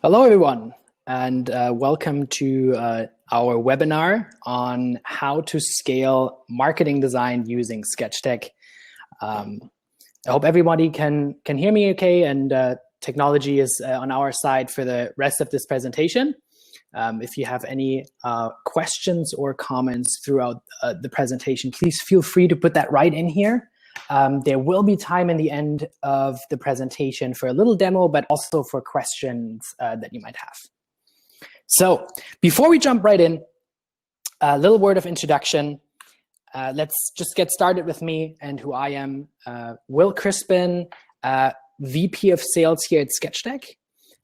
Hello, everyone, and welcome to our webinar on how to scale marketing design using SketchDeck. I hope everybody can hear me okay, and technology is on our side for the rest of this presentation. If you have any questions or comments throughout the presentation, please feel free to put that right in here. There will be time in the end of the presentation for a little demo, but also for questions that you might have. So before we jump right in, a little word of introduction. Let's just get started with me and who I am. Will Crispin, VP of Sales here at SketchDeck.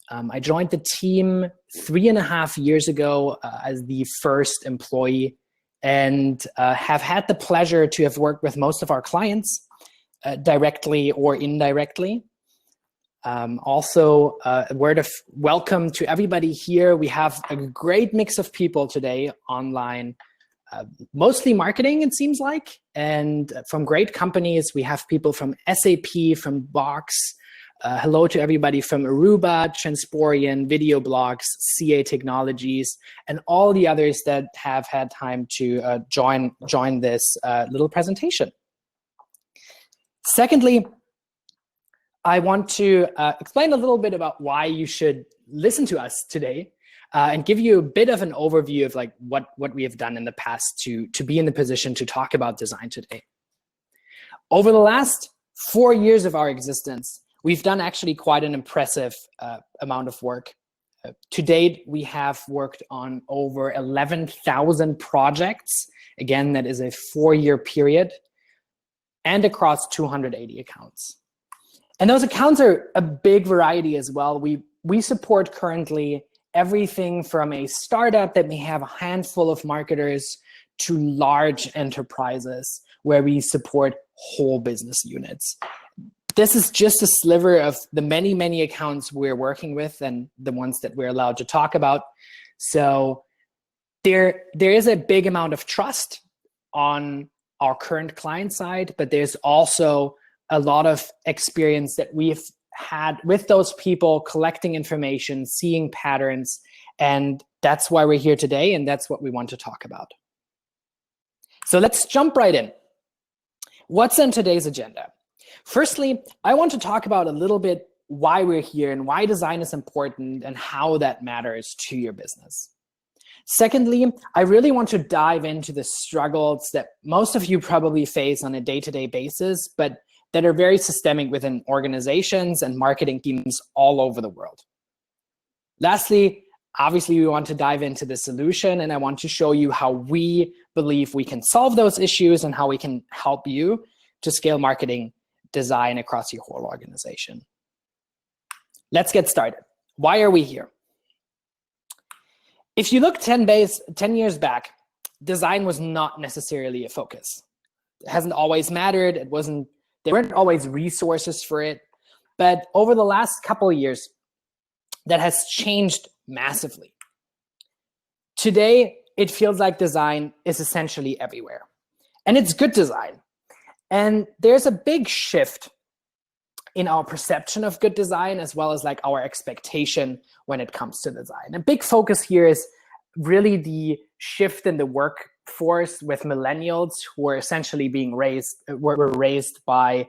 I joined the team 3.5 years ago as the first employee, and have had the pleasure to have worked with most of our clients directly or indirectly. Also, a word of welcome to everybody here. We have a great mix of people today online, mostly marketing, it seems like, and from great companies. We have people from SAP, from Box. Hello to everybody from Aruba, Transporian, Video Blocks, CA Technologies, and all the others that have had time to join this little presentation. Secondly, I want to explain a little bit about why you should listen to us today, and give you a bit of an overview of like what we have done in the past to be in the position to talk about design today. Over the last 4 years of our existence, we've done actually quite an impressive amount of work. To date, we have worked on over 11,000 projects. Again, that is a 4-year period, and across 280 accounts. And those accounts are a big variety as well. We support currently everything from a startup that may have a handful of marketers to large enterprises where we support whole business units. This is just a sliver of the many, many accounts we're working with and the ones that we're allowed to talk about. So there is a big amount of trust on our current client side, but there's also a lot of experience that we've had with those people, collecting information, seeing patterns, and that's why we're here today, and that's what we want to talk about. So let's jump right in. What's on today's agenda? Firstly, I want to talk about a little bit why we're here and why design is important and how that matters to your business. Secondly, I really want to dive into the struggles that most of you probably face on a day-to-day basis, but that are very systemic within organizations and marketing teams all over the world. Lastly, obviously, we want to dive into the solution, and I want to show you how we believe we can solve those issues and how we can help you to scale marketing design across your whole organization. Let's get started. Why are we here? If you look 10 years back, design was not necessarily a focus. It hasn't always mattered. There weren't always resources for it. But over the last couple of years, that has changed massively. Today, it feels like design is essentially everywhere. And it's good design. And there's a big shift in our perception of good design, as well as like our expectation when it comes to design. A big focus here is really the shift in the workforce with millennials who are essentially were raised by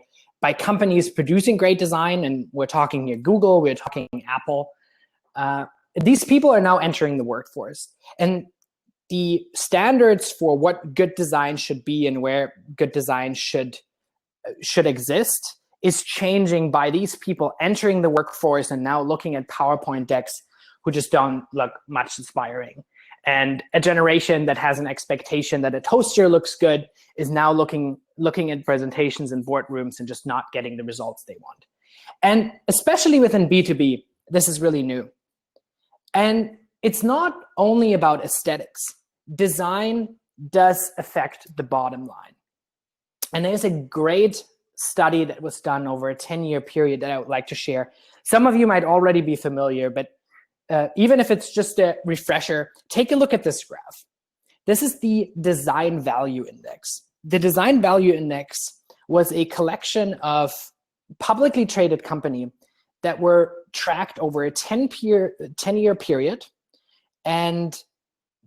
companies producing great design. And we're talking here Google, we're talking Apple. These people are now entering the workforce. And the standards for what good design should be and where good design should exist is changing by these people entering the workforce and now looking at PowerPoint decks who just don't look much inspiring. And a generation that has an expectation that a toaster looks good is now looking at presentations in boardrooms and just not getting the results they want. And especially within B2B, this is really new. And it's not only about aesthetics. Design does affect the bottom line. And there's a great study that was done over a 10-year period that I would like to share. Some of you might already be familiar, but even if it's just a refresher, take a look at this graph. This is the Design Value Index. The Design Value Index was a collection of publicly traded companies that were tracked over a 10-year period, and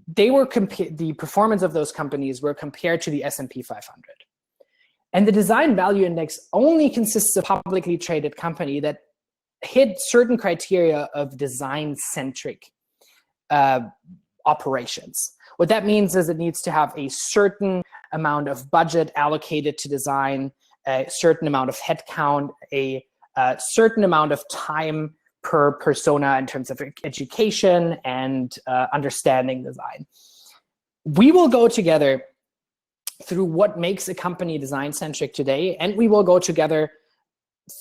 they were the performance of those companies were compared to the S&P 500. And the design value index only consists of publicly traded company that hit certain criteria of design-centric operations. What that means is it needs to have a certain amount of budget allocated to design, a certain amount of headcount, a certain amount of time per persona in terms of education and understanding design. We will go together through what makes a company design-centric today, and we will go together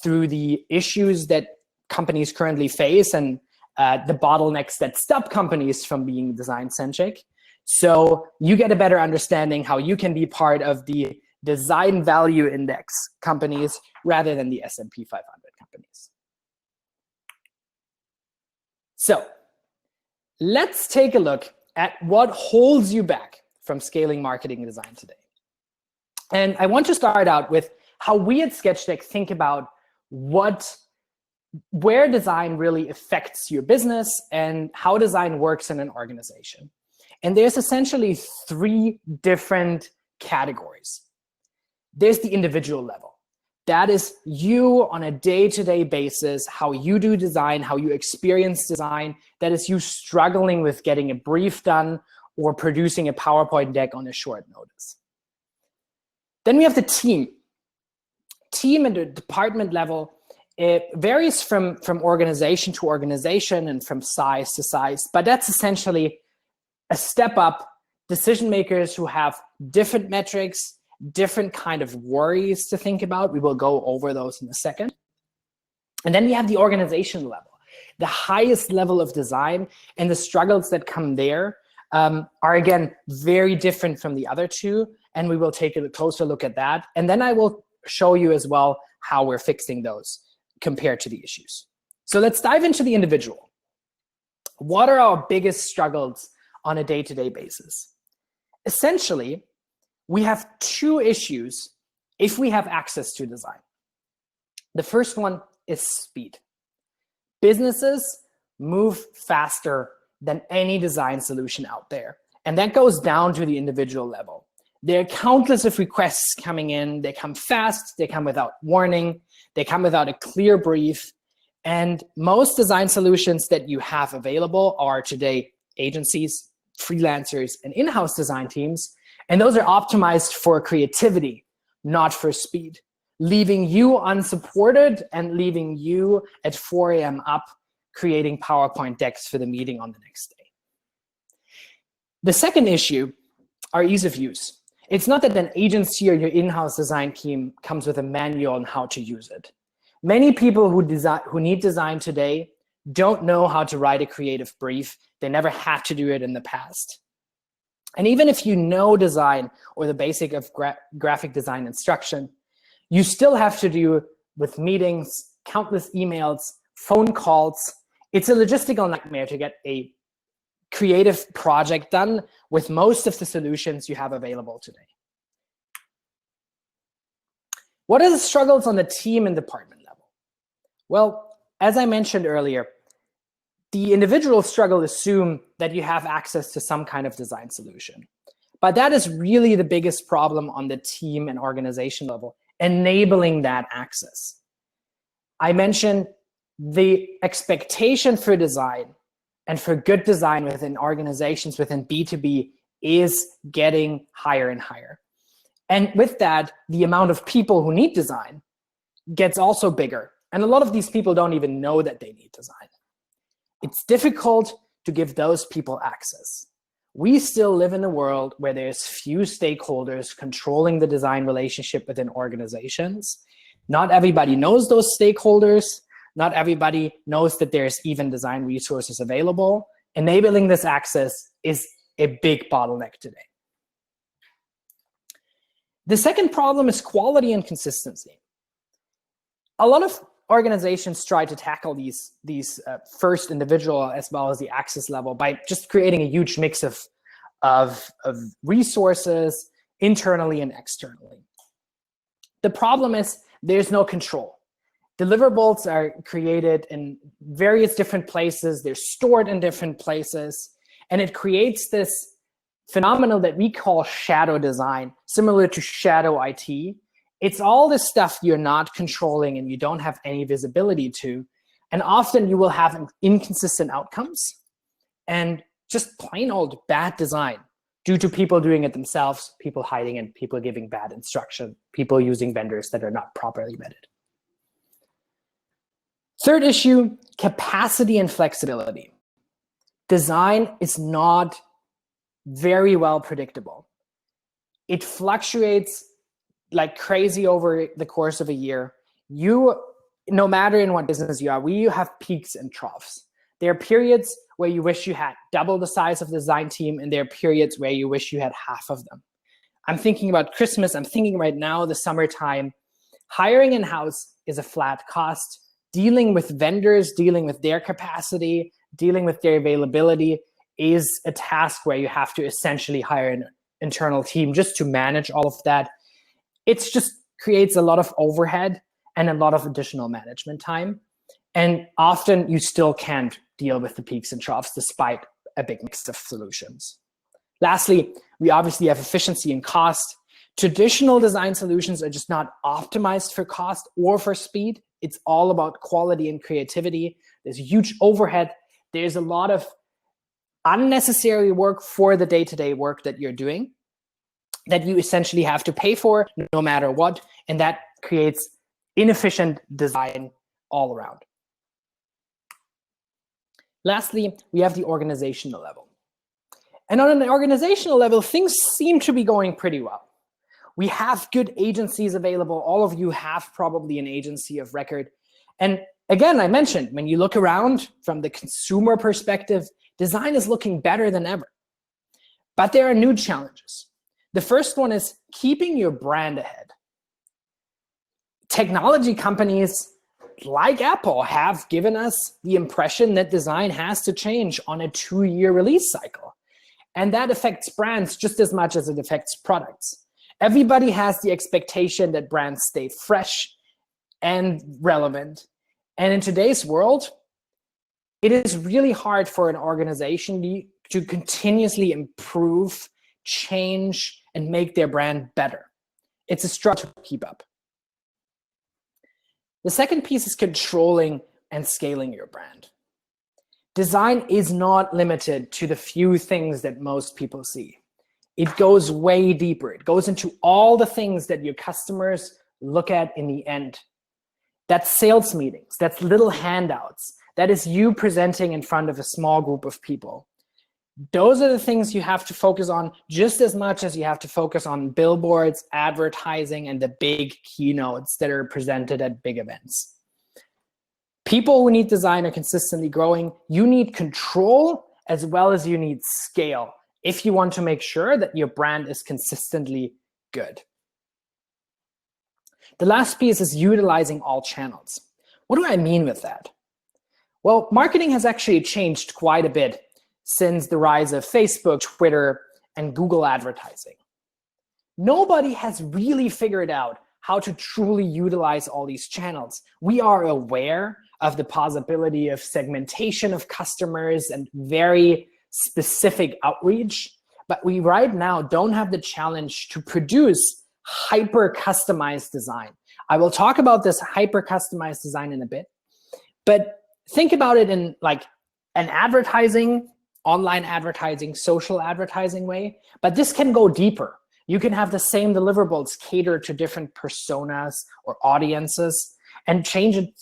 through the issues that companies currently face and the bottlenecks that stop companies from being design-centric. So you get a better understanding how you can be part of the design value index companies rather than the S&P 500 companies. So let's take a look at what holds you back from scaling marketing and design today. And I want to start out with how we at SketchDeck think about where design really affects your business and how design works in an organization. And there's essentially 3 different categories. There's the individual level. That is you on a day-to-day basis, how you do design, how you experience design. That is you struggling with getting a brief done or producing a PowerPoint deck on a short notice. Then we have the team. Team at the department level, it varies from organization to organization and from size to size, but that's essentially a step up, decision makers who have different metrics, different kind of worries to think about. We will go over those in a second. And then we have the organization level, the highest level of design, and the struggles that come there are again very different from the other 2, and we will take a closer look at that. And then I will show you as well how we're fixing those compared to the issues. So let's dive into the individual. What are our biggest struggles on a day-to-day basis? Essentially, we have 2 issues if we have access to design. The first one is speed. Businesses move faster than any design solution out there. And that goes down to the individual level. There are countless of requests coming in. They come fast, they come without warning, they come without a clear brief. And most design solutions that you have available are today agencies, freelancers, and in-house design teams. And those are optimized for creativity, not for speed, leaving you unsupported and leaving you at 4 a.m. up creating PowerPoint decks for the meeting on the next day. The second issue are ease of use. It's not that an agency or your in-house design team comes with a manual on how to use it. Many people who need design today don't know how to write a creative brief. They never had to do it in the past. And even if you know design or the basic of graphic design instruction, you still have to do with meetings, countless emails, phone calls. It's a logistical nightmare to get a creative project done with most of the solutions you have available today. What are the struggles on the team and department level? Well, as I mentioned earlier, the individual struggle assume that you have access to some kind of design solution. But that is really the biggest problem on the team and organization level, enabling that access. I mentioned the expectation for design and for good design within organizations, within B2B, is getting higher and higher. And with that, the amount of people who need design gets also bigger. And a lot of these people don't even know that they need design. It's difficult to give those people access. We still live in a world where there's few stakeholders controlling the design relationship within organizations. Not everybody knows those stakeholders. Not everybody knows that there's even design resources available. Enabling this access is a big bottleneck today. The second problem is quality and consistency. A lot of organizations try to tackle these first individual as well as the access level by just creating a huge mix of resources internally and externally. The problem is there's no control. Deliverables are created in various different places. They're stored in different places. And it creates this phenomenon that we call shadow design, similar to shadow IT. It's all the stuff you're not controlling and you don't have any visibility to. And often you will have inconsistent outcomes and just plain old bad design due to people doing it themselves, people hiding it, people giving bad instruction, people using vendors that are not properly vetted. Third issue, capacity and flexibility. Design is not very well predictable. It fluctuates like crazy over the course of a year. No matter in what business you are, we have peaks and troughs. There are periods where you wish you had double the size of the design team, and there are periods where you wish you had half of them. I'm thinking about Christmas. I'm thinking right now, the summertime. Hiring in-house is a flat cost. Dealing with vendors, dealing with their capacity, dealing with their availability is a task where you have to essentially hire an internal team just to manage all of that. It just creates a lot of overhead and a lot of additional management time. And often you still can't deal with the peaks and troughs despite a big mix of solutions. Lastly, we obviously have efficiency and cost. Traditional design solutions are just not optimized for cost or for speed. It's all about quality and creativity. There's huge overhead. There's a lot of unnecessary work for the day-to-day work that you're doing that you essentially have to pay for no matter what. And that creates inefficient design all around. Lastly, we have the organizational level. And on an organizational level, things seem to be going pretty well. We have good agencies available. All of you have probably an agency of record. And again, I mentioned, when you look around from the consumer perspective, design is looking better than ever. But there are new challenges. The first one is keeping your brand ahead. Technology companies like Apple have given us the impression that design has to change on a 2-year release cycle. And that affects brands just as much as it affects products. Everybody has the expectation that brands stay fresh and relevant. And in today's world, it is really hard for an organization to continuously improve, change, and make their brand better. It's a struggle to keep up. The second piece is controlling and scaling your brand. Design is not limited to the few things that most people see. It goes way deeper. It goes into all the things that your customers look at in the end. That's sales meetings, that's little handouts, that is you presenting in front of a small group of people. Those are the things you have to focus on just as much as you have to focus on billboards, advertising, and the big keynotes that are presented at big events. People who need design are consistently growing. You need control as well as you need scale if you want to make sure that your brand is consistently good. The last piece is utilizing all channels. What do I mean with that? Well, marketing has actually changed quite a bit since the rise of Facebook, Twitter, and Google advertising. Nobody has really figured out how to truly utilize all these channels. We are aware of the possibility of segmentation of customers and very specific outreach, but we right now don't have the challenge to produce hyper-customized design. I will talk about this hyper-customized design in a bit, but think about it in like an advertising, online advertising, social advertising way, but this can go deeper. You can have the same deliverables cater to different personas or audiences and change it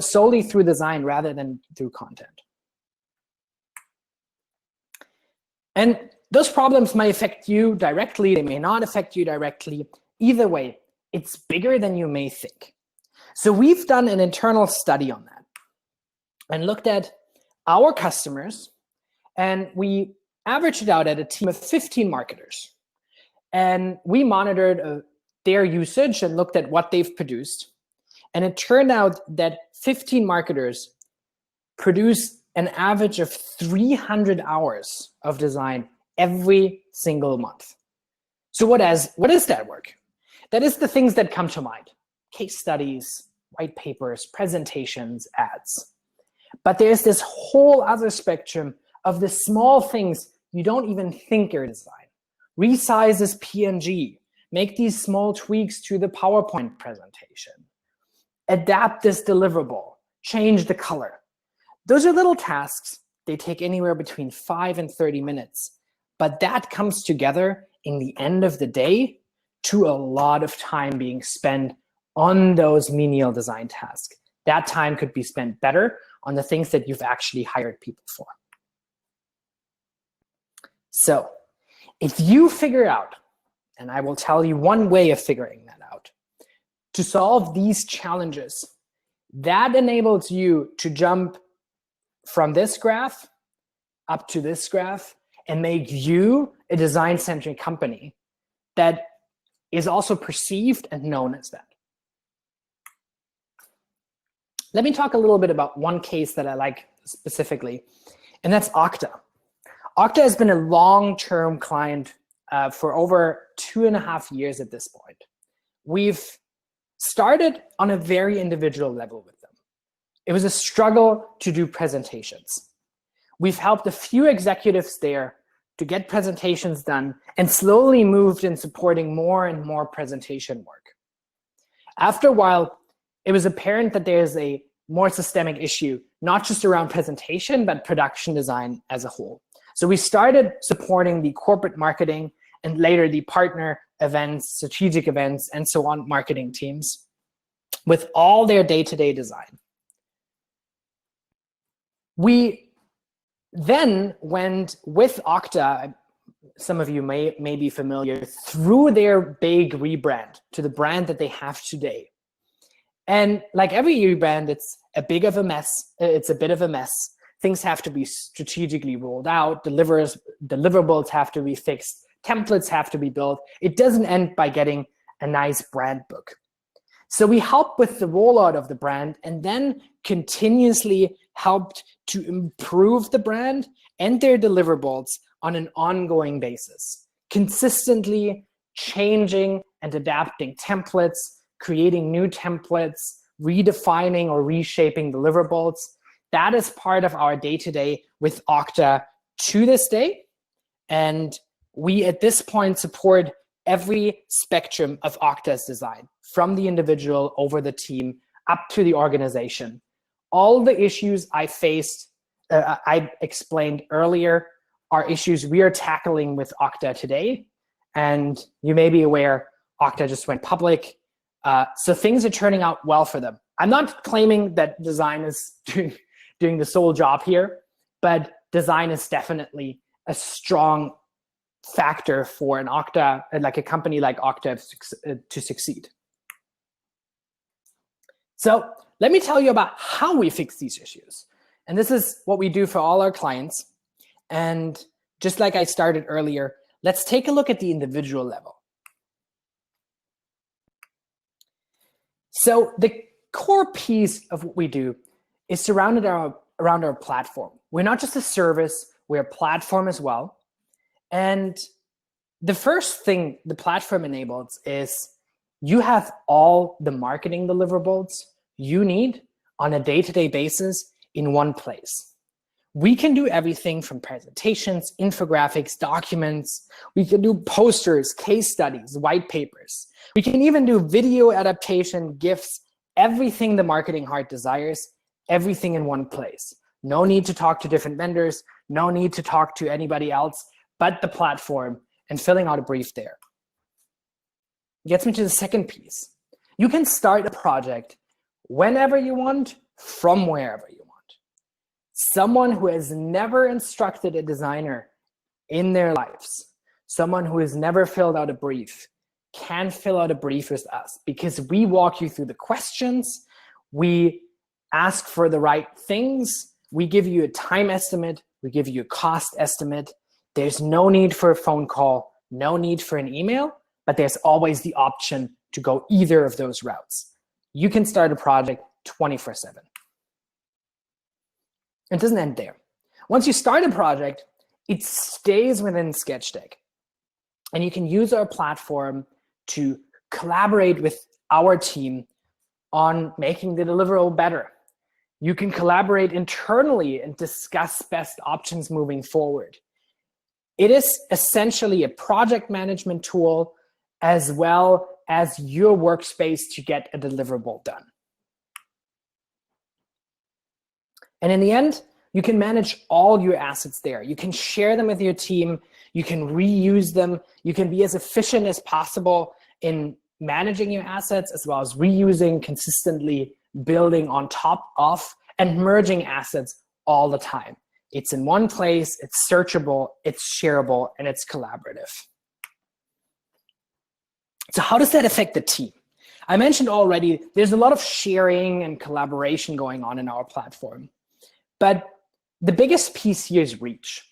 solely through design rather than through content. And those problems may affect you directly, they may not affect you directly. Either way, it's bigger than you may think. So we've done an internal study on that and looked at our customers, and we averaged it out at a team of 15 marketers. And we monitored their usage and looked at what they've produced. And it turned out that 15 marketers produce an average of 300 hours of design every single month. So what is that work? That is the things that come to mind. Case studies, white papers, presentations, ads. But there's this whole other spectrum of the small things you don't even think are design. Resize this PNG, make these small tweaks to the PowerPoint presentation, adapt this deliverable, change the color. Those are little tasks. They take anywhere between 5 and 30 minutes. But that comes together in the end of the day to a lot of time being spent on those menial design tasks. That time could be spent better on the things that you've actually hired people for. So if you figure out, and I will tell you one way of figuring that out, to solve these challenges, that enables you to jump from this graph up to this graph and make you a design-centric company that is also perceived and known as that. Let me talk a little bit about one case that I like specifically, and that's Okta. Okta has been a long-term client for over 2.5 years at this point. We've started on a very individual level with them. It was a struggle to do presentations. We've helped a few executives there to get presentations done and slowly moved in supporting more and more presentation work. After a while, it was apparent that there's a more systemic issue, not just around presentation, but production design as a whole. So we started supporting the corporate marketing and later the partner events, strategic events, and so on marketing teams with all their day-to-day design. We then went with Okta, some of you may be familiar, through their big rebrand to the brand that they have today. And like every rebrand, it's a bit of a mess. Things have to be strategically rolled out, deliverables have to be fixed, templates have to be built. It doesn't end by getting a nice brand book. So we helped with the rollout of the brand and then continuously helped to improve the brand and their deliverables on an ongoing basis, consistently changing and adapting templates, creating new templates, redefining or reshaping deliverables. That is part of our day-to-day with Okta to this day. And we, at this point, support every spectrum of Okta's design, from the individual over the team up to the organization. All the issues I explained earlier are issues we are tackling with Okta today. And you may be aware, Okta just went public. So things are turning out well for them. I'm not claiming that design is doing the sole job here, but design is definitely a strong factor for an Okta, like a company like Okta, to succeed. So let me tell you about how we fix these issues. And this is what we do for all our clients. And just like I started earlier, let's take a look at the individual level. So the core piece of what we do is surrounded around our platform. We're not just a service, we're a platform as well. And the first thing the platform enables is you have all the marketing deliverables you need on a day-to-day basis in one place. We can do everything from presentations, infographics, documents. We can do posters, case studies, white papers. We can even do video adaptation, GIFs, everything the marketing heart desires, everything in one place. No need to talk to different vendors, no need to talk to anybody else but the platform and filling out a brief there. Gets me to the second piece. You can start a project whenever you want, from wherever you want. Someone who has never instructed a designer in their lives, someone who has never filled out a brief, can fill out a brief with us because we walk you through the questions, we ask for the right things, we give you a time estimate, we give you a cost estimate. There's no need for a phone call, no need for an email, but there's always the option to go either of those routes. You can start a project 24/7. It doesn't end there. Once you start a project, it stays within SketchDeck. And you can use our platform to collaborate with our team on making the deliverable better. You can collaborate internally and discuss best options moving forward. It is essentially a project management tool as well as your workspace to get a deliverable done. And in the end, you can manage all your assets there. You can share them with your team. You can reuse them. You can be as efficient as possible in managing your assets, as well as reusing, consistently building on top of, and merging assets all the time. It's in one place, it's searchable, it's shareable, and it's collaborative. So how does that affect the team? I mentioned already, there's a lot of sharing and collaboration going on in our platform. But the biggest piece here is reach.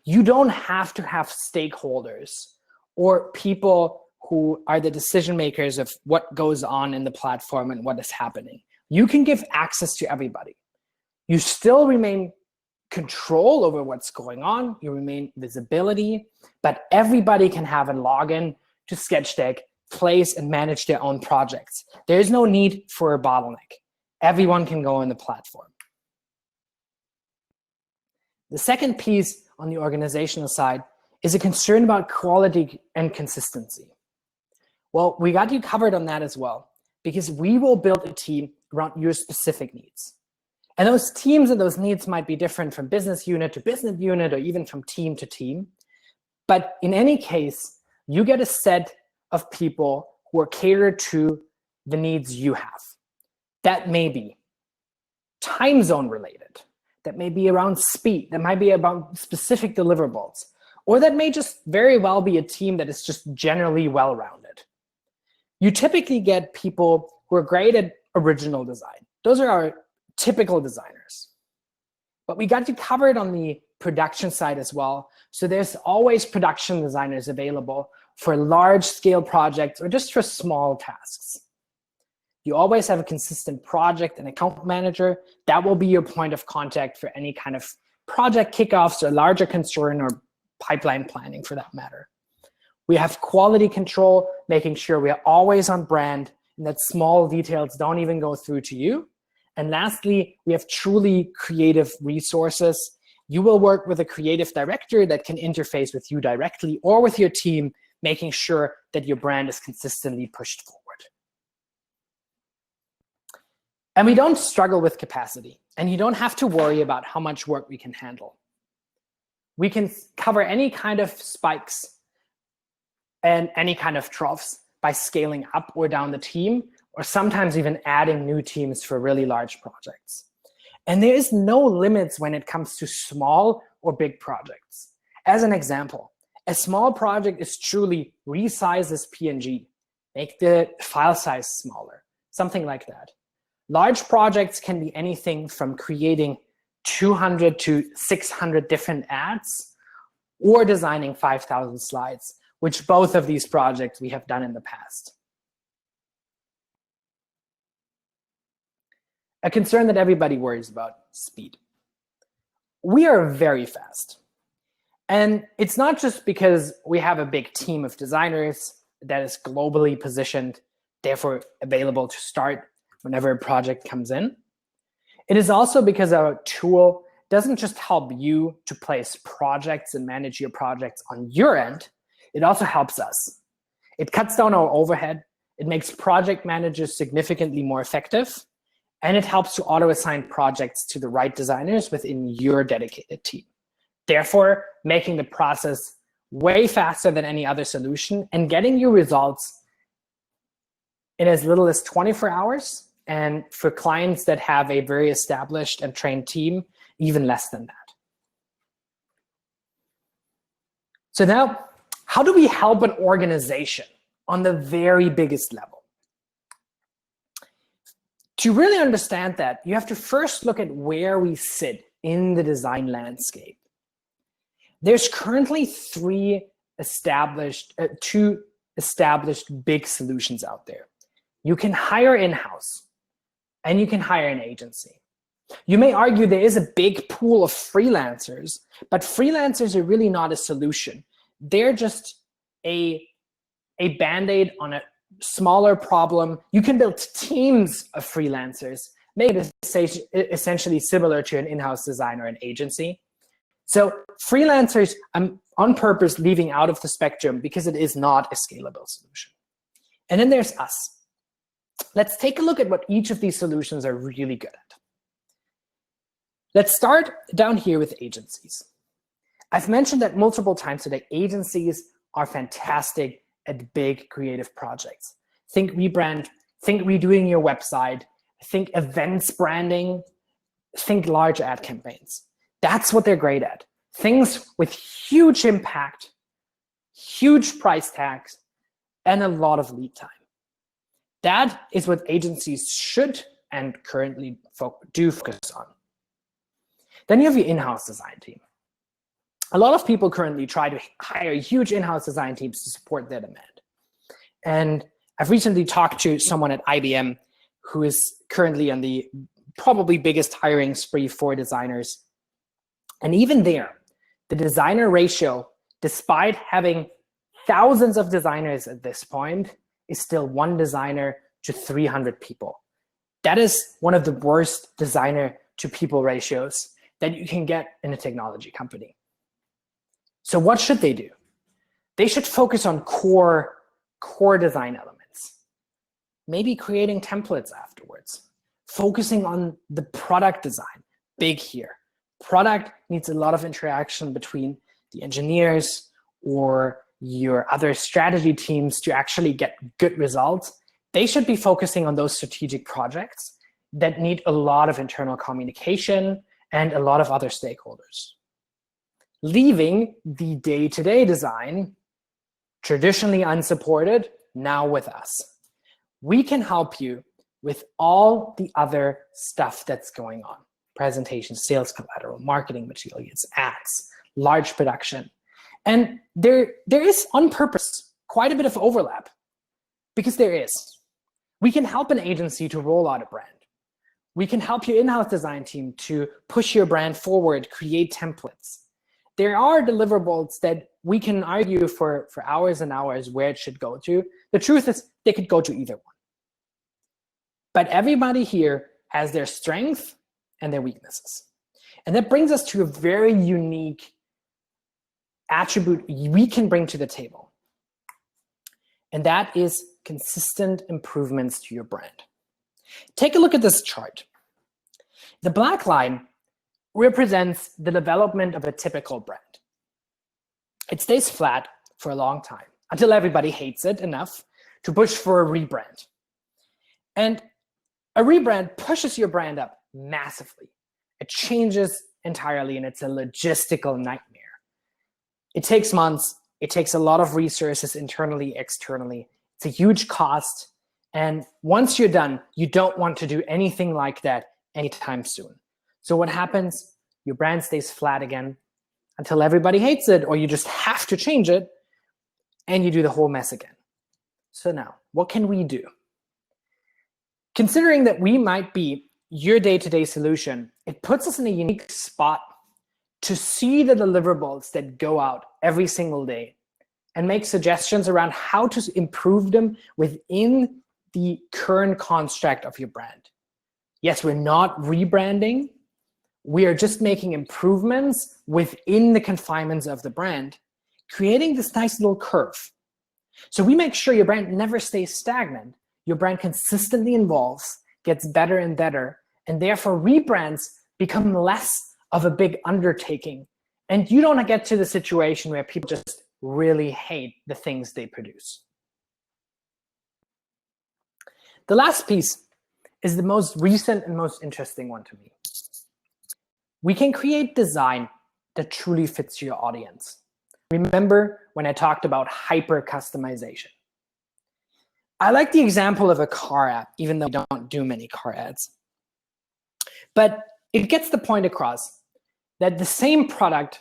You don't have to have stakeholders or people who are the decision makers of what goes on in the platform and what is happening. You can give access to everybody. You still remain control over what's going on. You remain visibility, but everybody can have a login to SketchDeck, place and manage their own projects. There is no need for a bottleneck. Everyone can go on the platform. The second piece on the organizational side is a concern about quality and consistency. Well, we got you covered on that as well, because we will build a team around your specific needs. And those teams and those needs might be different from business unit to business unit, or even from team to team. But in any case, you get a set of people who are catered to the needs you have. That may be time zone related. That may be around speed. That might be about specific deliverables. Or that may just very well be a team that is just generally well-rounded. You typically get people who are great at original design. Those are our typical designers. But we got you covered on the production side as well. So there's always production designers available for large-scale projects or just for small tasks. You always have a consistent project and account manager. That will be your point of contact for any kind of project kickoffs or larger concern or pipeline planning for that matter. We have quality control, making sure we are always on brand and that small details don't even go through to you. And lastly, we have truly creative resources. You will work with a creative director that can interface with you directly or with your team, making sure that your brand is consistently pushed forward. And we don't struggle with capacity, and you don't have to worry about how much work we can handle. We can cover any kind of spikes and any kind of troughs by scaling up or down the team, or sometimes even adding new teams for really large projects. And there is no limits when it comes to small or big projects. As an example, a small project is truly resize this PNG, make the file size smaller, something like that. Large projects can be anything from creating 200 to 600 different ads or designing 5,000 slides, which both of these projects we have done in the past. A concern that everybody worries about, speed. We are very fast. And it's not just because we have a big team of designers that is globally positioned, therefore available to start whenever a project comes in. It is also because our tool doesn't just help you to place projects and manage your projects on your end, it also helps us. It cuts down our overhead, it makes project managers significantly more effective, and it helps to auto-assign projects to the right designers within your dedicated team. Therefore, making the process way faster than any other solution and getting you results in as little as 24 hours. And for clients that have a very established and trained team, even less than that. So now, how do we help an organization on the very biggest level? To really understand that, you have to first look at where we sit in the design landscape. There's currently two established big solutions out there. You can hire in-house, and you can hire an agency. You may argue there is a big pool of freelancers, but freelancers are really not a solution. They're just a Band-Aid on a smaller problem, you can build teams of freelancers, make it essentially similar to an in-house design or an agency. So freelancers, I'm on purpose leaving out of the spectrum because it is not a scalable solution. And then there's us. Let's take a look at what each of these solutions are really good at. Let's start down here with agencies. I've mentioned that multiple times today, agencies are fantastic at big creative projects. Think rebrand, think redoing your website, think events branding, think large ad campaigns. That's what they're great at. Things with huge impact, huge price tags, and a lot of lead time. That is what agencies should and currently do focus on. Then you have your in-house design team. A lot of people currently try to hire huge in-house design teams to support their demand. And I've recently talked to someone at IBM who is currently on the probably biggest hiring spree for designers. And even there, the designer ratio, despite having thousands of designers at this point, is still 1 designer to 300 people. That is one of the worst designer to people ratios that you can get in a technology company. So what should they do? They should focus on core design elements. Maybe creating templates afterwards. Focusing on the product design, big here. Product needs a lot of interaction between the engineers or your other strategy teams to actually get good results. They should be focusing on those strategic projects that need a lot of internal communication and a lot of other stakeholders. Leaving the day-to-day design, traditionally unsupported, now with us. We can help you with all the other stuff that's going on. Presentation, sales collateral, marketing materials, ads, large production. And there is, on purpose, quite a bit of overlap, because there is. We can help an agency to roll out a brand. We can help your in-house design team to push your brand forward, create templates. There are deliverables that we can argue for hours and hours where it should go to. The truth is, they could go to either one. But everybody here has their strength and their weaknesses. And that brings us to a very unique attribute we can bring to the table. And that is consistent improvements to your brand. Take a look at this chart. The black line represents the development of a typical brand. It stays flat for a long time until everybody hates it enough to push for a rebrand. And a rebrand pushes your brand up massively. It changes entirely, and it's a logistical nightmare. It takes months. It takes a lot of resources internally, externally. It's a huge cost. And once you're done, you don't want to do anything like that anytime soon. So what happens? Your brand stays flat again until everybody hates it, or you just have to change it, and you do the whole mess again. So now, what can we do? Considering that we might be your day-to-day solution, it puts us in a unique spot to see the deliverables that go out every single day and make suggestions around how to improve them within the current construct of your brand. Yes, we're not rebranding. We are just making improvements within the confinements of the brand, creating this nice little curve. So we make sure your brand never stays stagnant. Your brand consistently evolves, gets better and better, and therefore rebrands become less of a big undertaking. And you don't get to the situation where people just really hate the things they produce. The last piece is the most recent and most interesting one to me. We can create design that truly fits your audience. Remember when I talked about hyper customization? I like the example of a car app, even though we don't do many car ads. But it gets the point across that the same product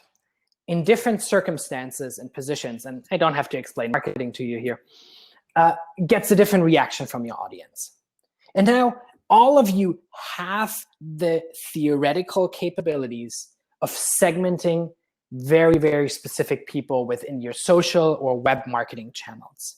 in different circumstances and positions, and I don't have to explain marketing to you here, gets a different reaction from your audience. And now all of you have the theoretical capabilities of segmenting very, very specific people within your social or web marketing channels.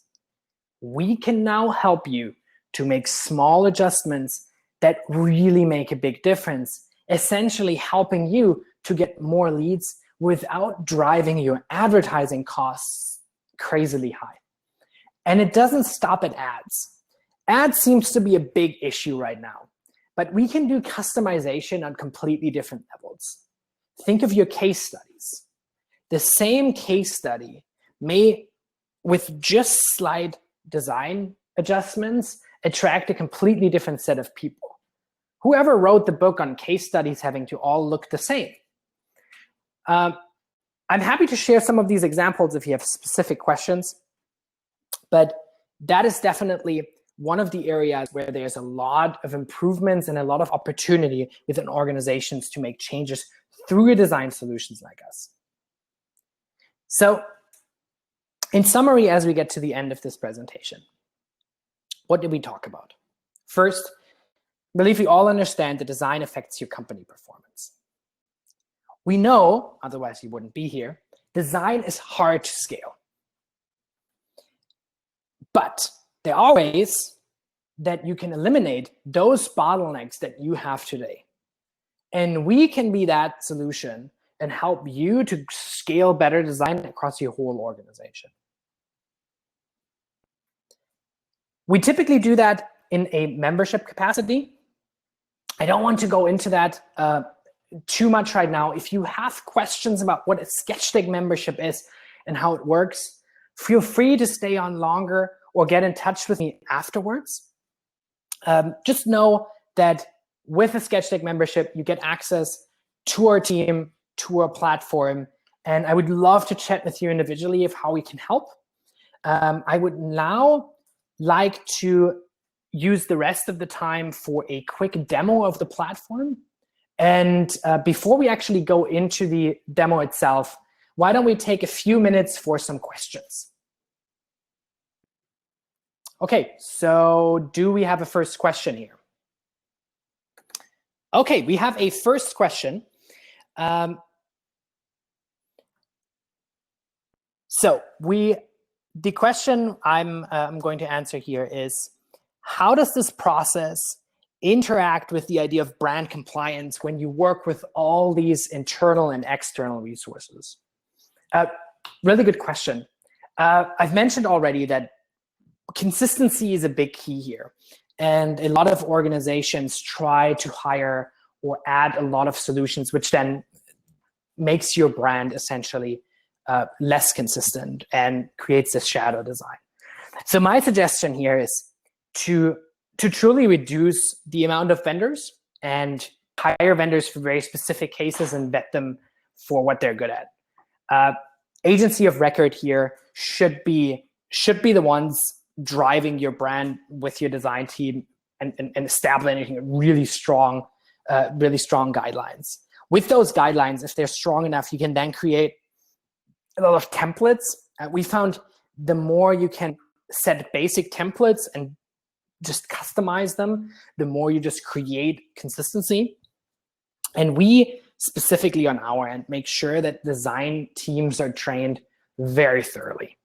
we can now help you to make small adjustments that really make a big difference, essentially helping you to get more leads without driving your advertising costs crazily high. And it doesn't stop at ads. Ads seems to be a big issue right now, but we can do customization on completely different levels. Think of your case studies. The same case study may, with just slight design adjustments, attract a completely different set of people. Whoever wrote the book on case studies having to all look the same. I'm happy to share some of these examples if you have specific questions, but that is definitely one of the areas where there's a lot of improvements and a lot of opportunity within organizations to make changes through design solutions like us. So in summary, as we get to the end of this presentation, what did we talk about? First, I believe we all understand that design affects your company performance. We know, otherwise you wouldn't be here, design is hard to scale. But there are ways that you can eliminate those bottlenecks that you have today. And we can be that solution and help you to scale better design across your whole organization. We typically do that in a membership capacity. I don't want to go into that too much right now. If you have questions about what a SketchDeck membership is and how it works, feel free to stay on longer or get in touch with me afterwards. Just know that with a SketchDeck membership, you get access to our team, to our platform, and I would love to chat with you individually of how we can help. I would now like to use the rest of the time for a quick demo of the platform. And before we actually go into the demo itself, why don't we take a few minutes for some questions? Okay, so do we have a first question here? Okay, we have a first question. The question I'm going to answer here is, how does this process interact with the idea of brand compliance when you work with all these internal and external resources? Really good question. I've mentioned already that consistency is a big key here. And a lot of organizations try to hire or add a lot of solutions, which then makes your brand essentially less consistent and creates this shadow design. So my suggestion here is to truly reduce the amount of vendors and hire vendors for very specific cases and vet them for what they're good at. Agency of record here should be the ones driving your brand with your design team and establishing really strong guidelines. With those guidelines, if they're strong enough, you can then create a lot of templates. We found the more you can set basic templates and just customize them, the more you just create consistency. And we specifically on our end make sure that design teams are trained very thoroughly.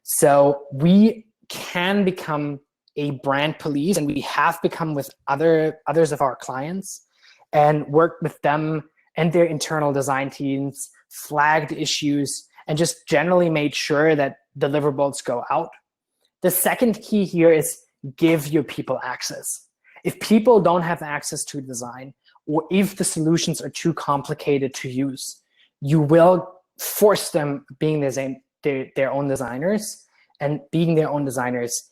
So we can become a brand police, and we have become with others of our clients, and worked with them and their internal design teams, flagged issues, and just generally made sure that deliverables go out. The second key here is give your people access. If people don't have access to design, or if the solutions are too complicated to use, you will force them being their own designers. And being their own designers,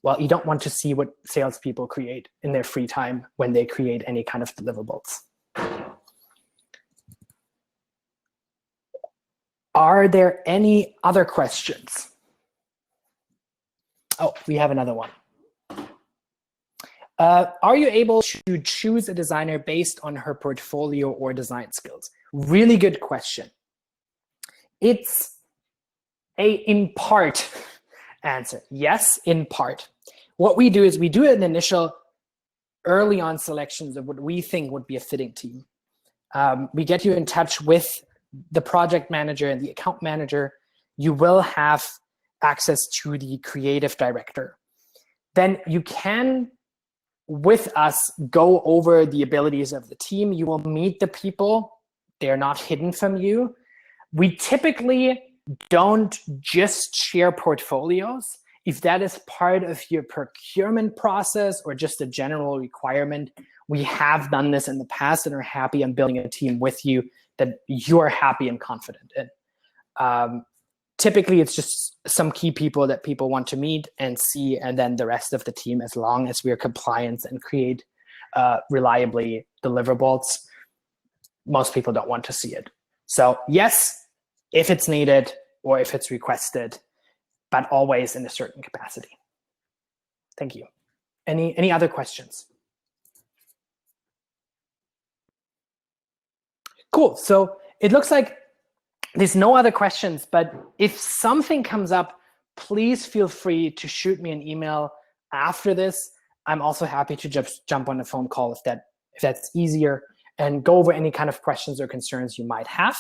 well, you don't want to see what salespeople create in their free time when they create any kind of deliverables. Are there any other questions? Oh, we have another one. Are you able to choose a designer based on her portfolio or design skills? Really good question. It's in part answer. Yes, in part. What we do is we do an initial early on selections of what we think would be a fitting team. We get you in touch with the project manager and the account manager. You will have access to the creative director, then you can, with us, go over the abilities of the team. You will meet the people. They're not hidden from you. We typically don't just share portfolios. If that is part of your procurement process or just a general requirement, we have done this in the past and are happy on building a team with you that you're happy and confident in. Typically, it's just some key people that people want to meet and see, and then the rest of the team, as long as we're compliant and create reliably deliverables. Most people don't want to see it. So yes, if it's needed or if it's requested, but always in a certain capacity. Thank you. Any other questions? Cool. So it looks like there's no other questions, but if something comes up, please feel free to shoot me an email after this. I'm also happy to just jump on a phone call if that's easier, and go over any kind of questions or concerns you might have.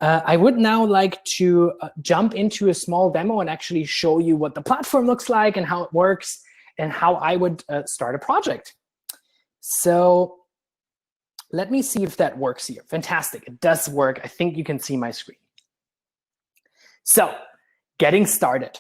I would now like to jump into a small demo and actually show you what the platform looks like and how it works and how I would start a project. So let me see if that works here. Fantastic, it does work. I think you can see my screen. So getting started.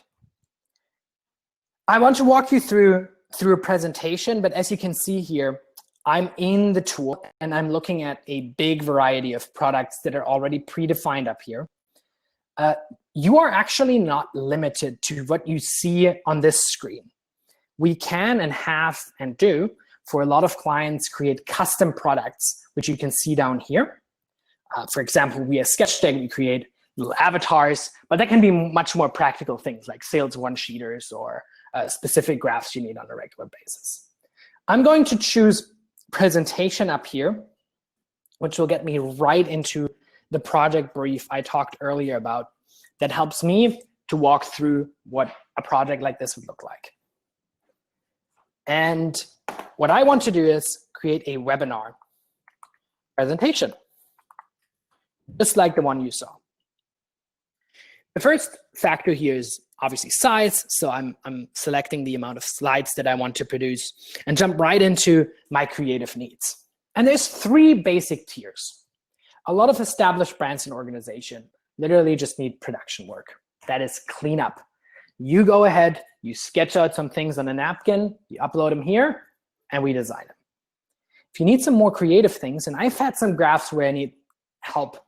I want to walk you through a presentation, but as you can see here, I'm in the tool and I'm looking at a big variety of products that are already predefined up here. You are actually not limited to what you see on this screen. We can and have and do, for a lot of clients, create custom products, which you can see down here. For example, we at SketchDeck, we create little avatars, but that can be much more practical things like sales one-sheeters or specific graphs you need on a regular basis. I'm going to choose presentation up here, which will get me right into the project brief I talked earlier about that helps me to walk through what a project like this would look like. And what I want to do is create a webinar presentation, just like the one you saw. The first factor here is obviously size. So I'm selecting the amount of slides that I want to produce and jump right into my creative needs. And there's 3 basic tiers. A lot of established brands and organizations literally just need production work. That is cleanup. You go ahead, you sketch out some things on a napkin, you upload them here, and we design them. If you need some more creative things, and I've had some graphs where I need help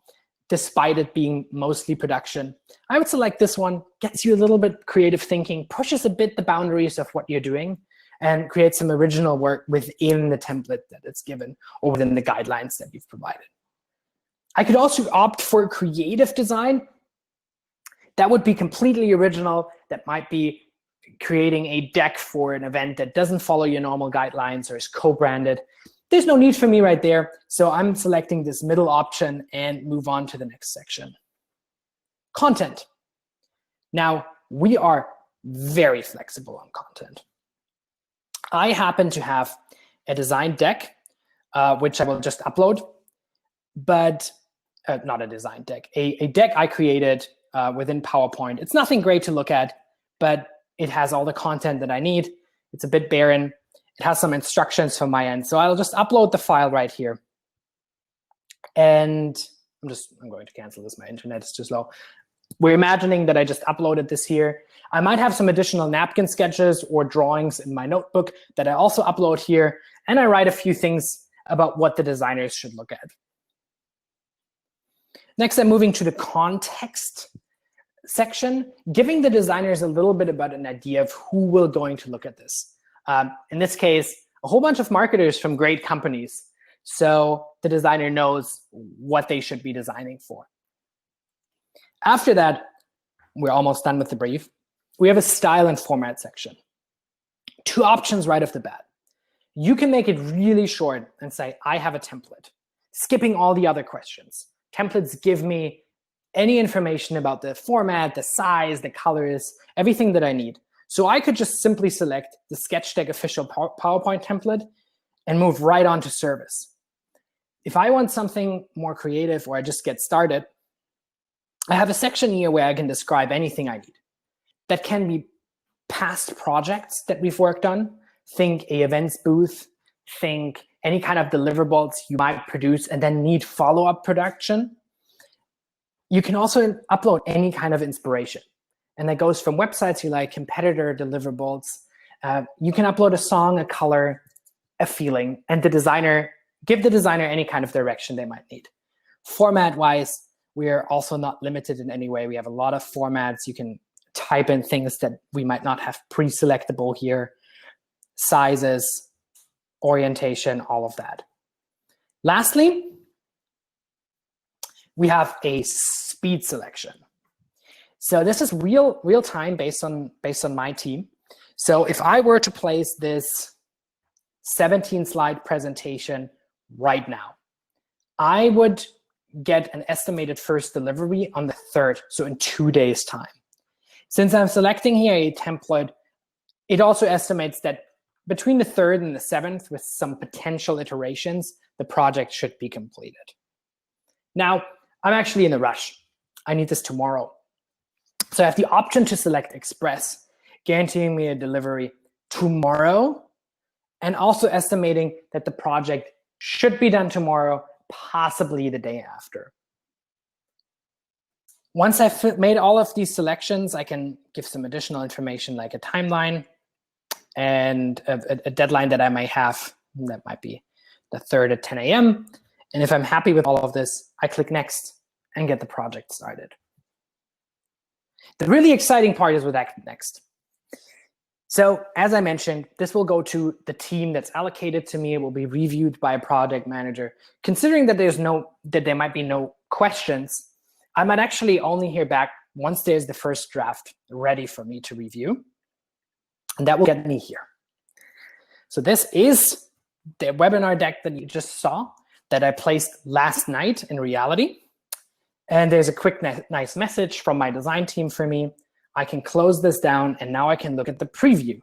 despite it being mostly production, I would select this one, gets you a little bit creative thinking, pushes a bit the boundaries of what you're doing, and creates some original work within the template that it's given or within the guidelines that you've provided. I could also opt for creative design. That would be completely original. That might be creating a deck for an event that doesn't follow your normal guidelines or is co-branded. There's no need for me right there, so I'm selecting this middle option and move on to the next section. Content. Now, we are very flexible on content. I happen to have a design deck, which I will just upload, but not a design deck, a deck I created within PowerPoint. It's nothing great to look at, but it has all the content that I need. It's a bit barren. It has some instructions from my end. So I'll just upload the file right here. And I'm going to cancel this. My internet is too slow. We're imagining that I just uploaded this here. I might have some additional napkin sketches or drawings in my notebook that I also upload here. And I write a few things about what the designers should look at. Next, I'm moving to the context section, giving the designers a little bit about an idea of who will going to look at this. In this case, a whole bunch of marketers from great companies. So the designer knows what they should be designing for. After that, we're almost done with the brief. We have a style and format section. 2 options right off the bat. You can make it really short and say, I have a template, skipping all the other questions. Templates give me any information about the format, the size, the colors, everything that I need. So I could just simply select the SketchDeck official PowerPoint template and move right on to service. If I want something more creative or I just get started, I have a section here where I can describe anything I need. That can be past projects that we've worked on. Think a events booth, think any kind of deliverables you might produce and then need follow-up production. You can also upload any kind of inspiration. And that goes from websites you like, competitor deliverables. You can upload a song, a color, a feeling, and give the designer any kind of direction they might need. Format-wise, we are also not limited in any way. We have a lot of formats. You can type in things that we might not have pre-selectable here, sizes, orientation, all of that. Lastly, we have a speed selection. So this is real time based on my team. So if I were to place this 17-slide presentation right now, I would get an estimated first delivery on the 3rd, so in 2 days' time. Since I'm selecting here a template, it also estimates that between the 3rd and the 7th, with some potential iterations, the project should be completed. Now, I'm actually in a rush. I need this tomorrow. So I have the option to select Express, guaranteeing me a delivery tomorrow, and also estimating that the project should be done tomorrow, possibly the day after. Once I've made all of these selections, I can give some additional information like a timeline and a deadline that I might have. That might be the 3rd at 10 a.m. And if I'm happy with all of this, I click Next and get the project started. The really exciting part is with Act Next. So as I mentioned, this will go to the team that's allocated to me. It will be reviewed by a project manager. Considering that there might be no questions, I might actually only hear back once there's the first draft ready for me to review. And that will get me here. So this is the webinar deck that you just saw that I placed last night in reality. And there's a quick, nice message from my design team for me. I can close this down, and now I can look at the preview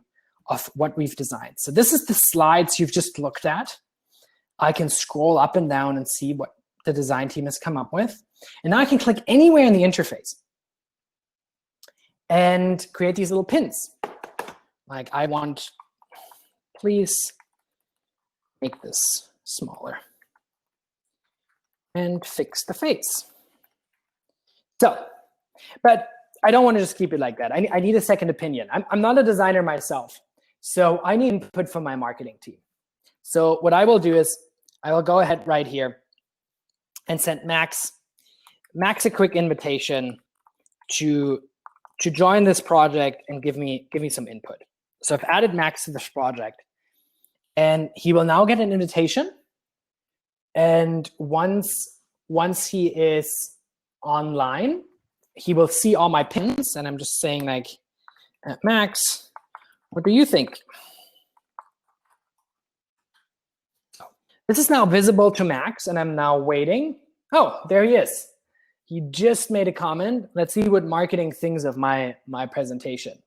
of what we've designed. So this is the slides you've just looked at. I can scroll up and down and see what the design team has come up with. And now I can click anywhere in the interface and create these little pins. Like I want, please make this smaller and fix the face. So, but I don't want to just keep it like that. I need a second opinion. I'm not a designer myself, so I need input from my marketing team. So what I will do is I will go ahead right here and send Max a quick invitation to join this project and give me some input. So I've added Max to this project, and he will now get an invitation. And once he is online, he will see all my pins, and I'm just saying like, Max, what do you think? This is now visible to Max, and I'm now waiting. Oh, there he is. He just made a comment. Let's see what marketing thinks of my presentation.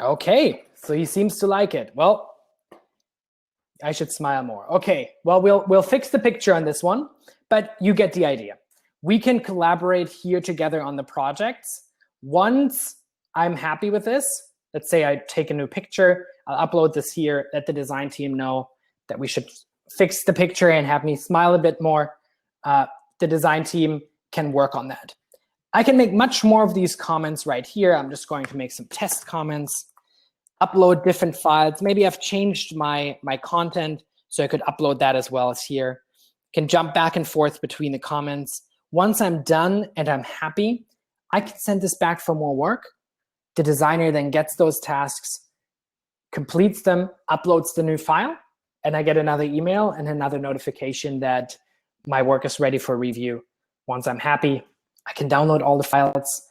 Okay, so he seems to like it. Well, I should smile more. Okay, well, we'll fix the picture on this one, but you get the idea. We can collaborate here together on the projects. Once I'm happy with this, let's say I take a new picture, I'll upload this here, let the design team know that we should fix the picture and have me smile a bit more. The design team can work on that. I can make much more of these comments right here. I'm just going to make some test comments, upload different files. Maybe I've changed my content, so I could upload that as well as here. Can jump back and forth between the comments. Once I'm done and I'm happy, I can send this back for more work. The designer then gets those tasks, completes them, uploads the new file, and I get another email and another notification that my work is ready for review. Once I'm happy, I can download all the files.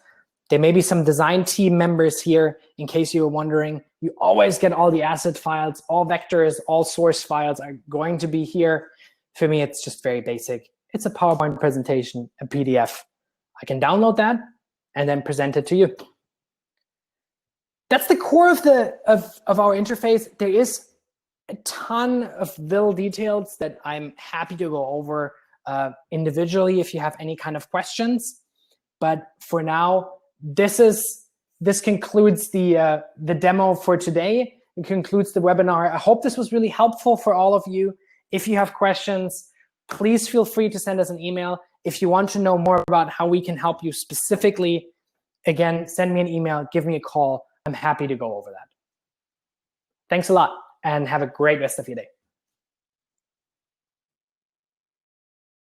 There may be some design team members here. In case you were wondering, you always get all the asset files, all vectors, all source files are going to be here. For me, it's just very basic. It's a PowerPoint presentation, a PDF. I can download that and then present it to you. That's the core of our interface. There is a ton of little details that I'm happy to go over individually if you have any kind of questions. But for now, this concludes the demo for today. It concludes the webinar. I hope this was really helpful for all of you. If you have questions, please feel free to send us an email. If you want to know more about how we can help you specifically, again, send me an email, give me a call. I'm happy to go over that. Thanks a lot, and have a great rest of your day.